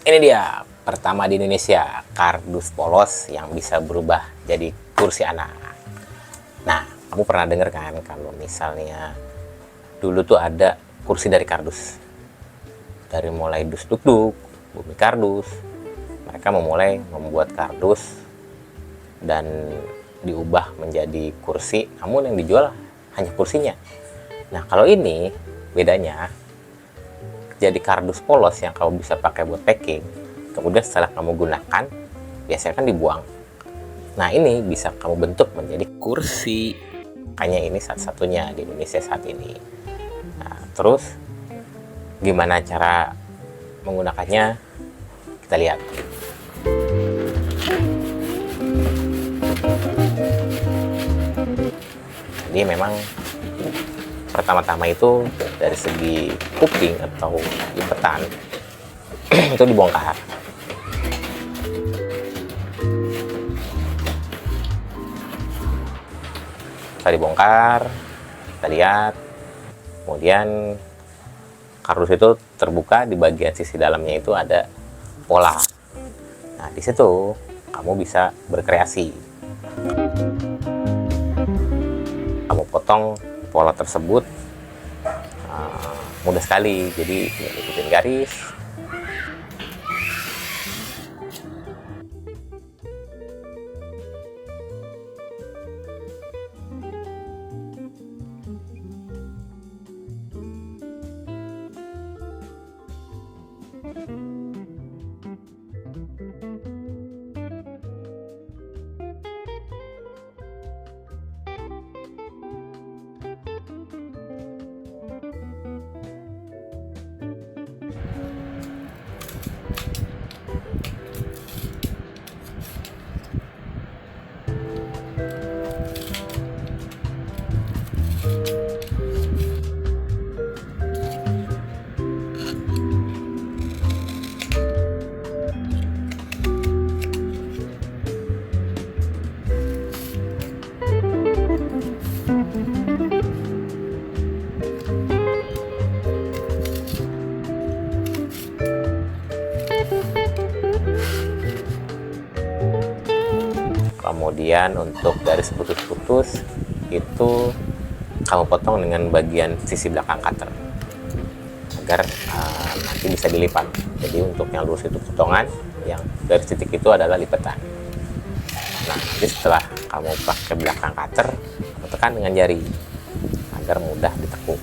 Ini dia pertama di Indonesia, kardus polos yang bisa berubah jadi kursi anak. Nah, kamu pernah dengar kan kalau misalnya dulu tuh ada kursi dari kardus. Dari mulai dus duk duk, bumi kardus, mereka memulai membuat kardus dan diubah menjadi kursi, namun yang dijual hanya kursinya. Nah, kalau ini bedanya, jadi kardus polos yang kamu bisa pakai buat packing, kemudian setelah kamu gunakan biasanya kan dibuang. Nah, ini bisa kamu bentuk menjadi kursi. Makanya ini satu-satunya di Indonesia saat ini. Nah, terus gimana cara menggunakannya, kita lihat. Jadi memang pertama-tama itu dari segi kuping atau lipetan itu dibongkar. Setelah dibongkar, kita lihat, kemudian kardus itu terbuka, di bagian sisi dalamnya itu ada pola. Nah, di situ kamu bisa berkreasi. Kamu potong pola tersebut mudah sekali, jadi tinggal ikutin garis. Kemudian untuk garis putus-putus itu kamu potong dengan bagian sisi belakang cutter agar nanti bisa dilipat. Jadi untuk yang lurus itu potongan, yang garis titik itu adalah lipatan. Nah, nanti setelah kamu pakai belakang cutter, kamu tekan dengan jari agar mudah ditekuk.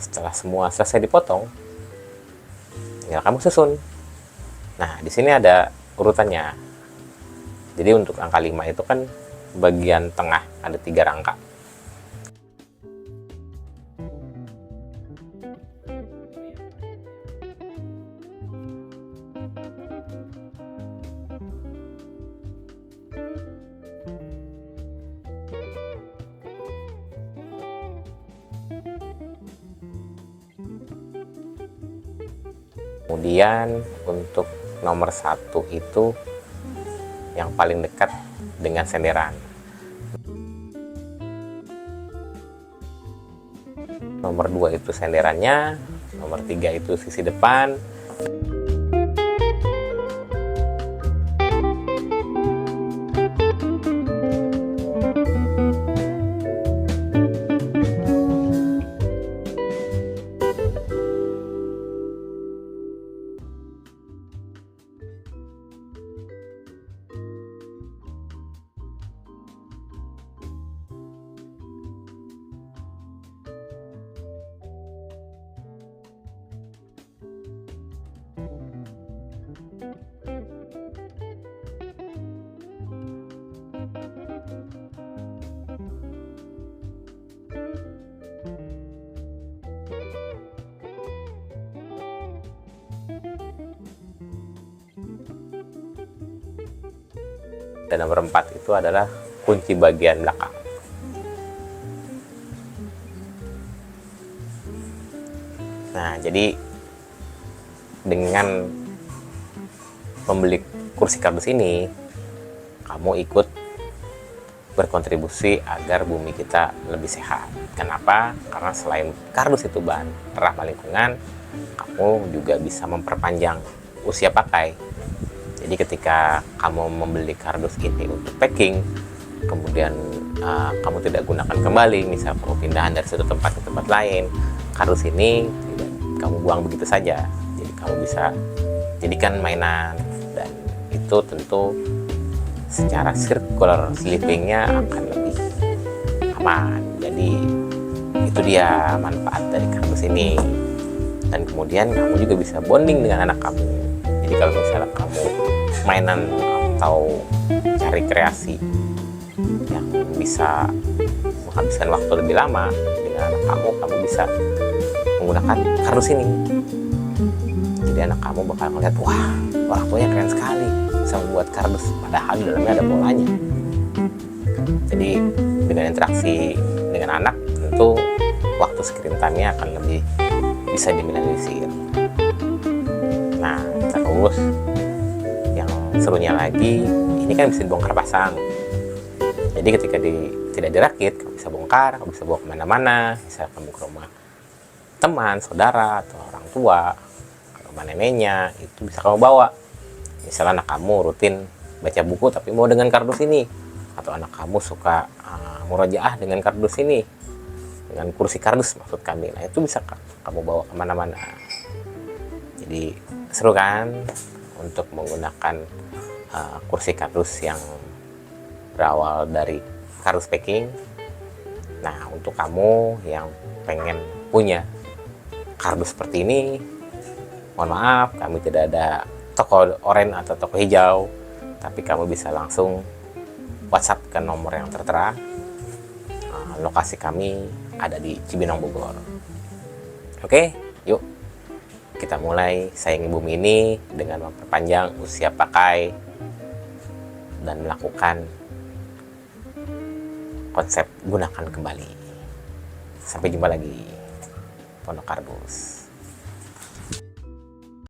Setelah semua selesai dipotong, tinggal kamu susun. Nah, di sini ada urutannya. Jadi untuk angka 5 itu kan bagian tengah ada 3 rangka. Kemudian untuk nomor 1 itu yang paling dekat dengan senderan. Nomor 2 itu senderannya, nomor 3 itu sisi depan. Dan nomor 4 itu adalah kunci bagian belakang. Nah, jadi dengan membeli kursi kardus ini, kamu ikut berkontribusi agar bumi kita lebih sehat. Kenapa? Karena selain kardus itu bahan ramah lingkungan, kamu juga bisa memperpanjang usia pakai. Jadi ketika kamu membeli kardus ini untuk packing, kemudian kamu tidak gunakan kembali, misal kamu pindahan dari satu tempat ke tempat lain, kardus ini tidak kamu buang begitu saja. Jadi kamu bisa jadikan mainan, dan itu tentu secara circular livingnya akan lebih aman. Jadi itu dia manfaat dari kardus ini. Dan kemudian kamu juga bisa bonding dengan anak kamu. Jadi kalau misalnya kamu mainan atau cari kreasi yang bisa menghabiskan waktu lebih lama dengan anak kamu bisa menggunakan kardus ini. Jadi anak kamu bakal melihat, wah, orang tuanya keren sekali bisa membuat kardus, padahal di dalamnya ada polanya. Jadi dengan interaksi dengan anak, tentu waktu screen time-nya akan lebih bisa diminimalisir. Nah, terus yang serunya lagi, ini kan bisa dibongkar pasang. Jadi ketika tidak dirakit, kamu bisa bongkar, kamu bisa bawa kemana-mana. Bisa kamu ke rumah teman, saudara, atau orang tua, ke rumah neneknya, itu bisa kamu bawa. Misalnya anak kamu rutin baca buku tapi mau dengan kardus ini, atau anak kamu suka murojaah dengan kardus ini, dengan kursi kardus maksud kami. Nah, itu bisa kamu bawa kemana-mana. Jadi seru kan untuk menggunakan kursi kardus yang berawal dari kardus packing. Nah, untuk kamu yang pengen punya kardus seperti ini, mohon maaf kami tidak ada toko oranye atau toko hijau, tapi kamu bisa langsung WhatsApp ke nomor yang tertera. Lokasi kami ada di Cibinong, Bogor. Oke, yuk kita mulai sayangi bumi ini dengan memperpanjang usia pakai dan melakukan konsep gunakan kembali. Sampai jumpa lagi, Pondok Kardus.